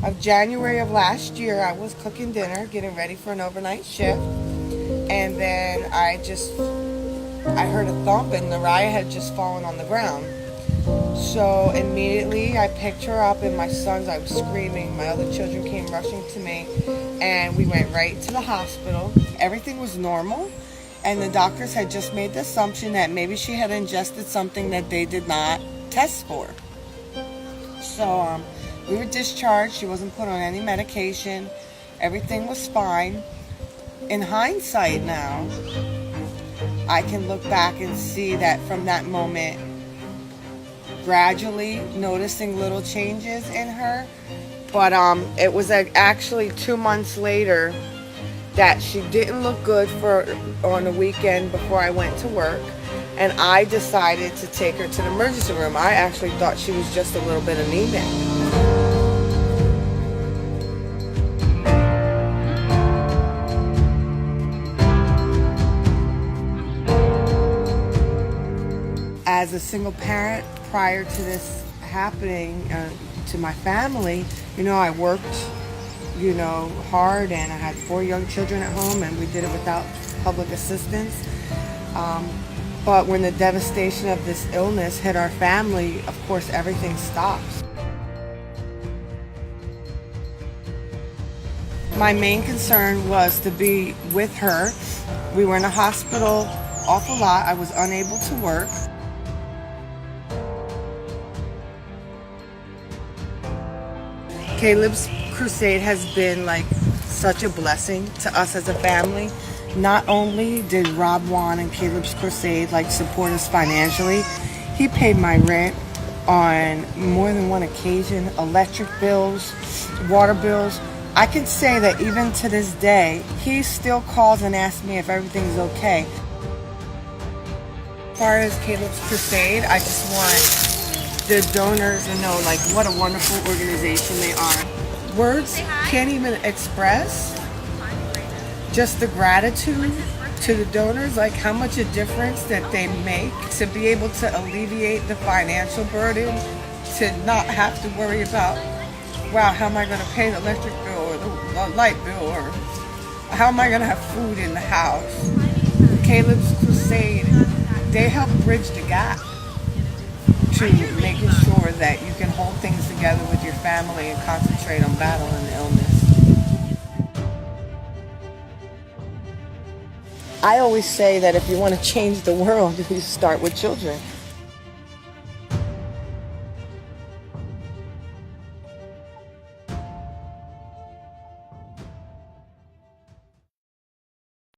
of January of last year, I was cooking dinner, getting ready for an overnight shift, and then I heard a thump, and Naraya had just fallen on the ground. So immediately I picked her up, and I was screaming. My other children came rushing to me, and we went right to the hospital. Everything was normal, and the doctors had just made the assumption that maybe she had ingested something that they did not test for. So we were discharged. She wasn't put on any medication. Everything was fine. In hindsight now, I can look back and see that from that moment, gradually noticing little changes in her. But it was actually 2 months later that she didn't look good on the weekend before I went to work. And I decided to take her to the emergency room. I actually thought she was just a little bit anemic. As a single parent, prior to this happening to my family, I worked, hard, and I had 4 young children at home, and we did it without public assistance. But when the devastation of this illness hit our family, of course, everything stops. My main concern was to be with her. We were in a hospital awful lot. I was unable to work. Caleb's Crusade has been like such a blessing to us as a family. Not only did Rob Juan and Caleb's Crusade support us financially, he paid my rent on more than one occasion, electric bills, water bills. I can say that even to this day, he still calls and asks me if everything's okay. As far as Caleb's Crusade, I just want the donors to know what a wonderful organization they are. Words can't even express just the gratitude to the donors, how much a difference that they make to be able to alleviate the financial burden, to not have to worry about, wow, how am I going to pay the electric bill or the light bill, or how am I going to have food in the house. Caleb's Crusade, they help bridge the gap to making sure that you can hold things together with your family and concentrate on battling the illness. I always say that if you want to change the world, you start with children.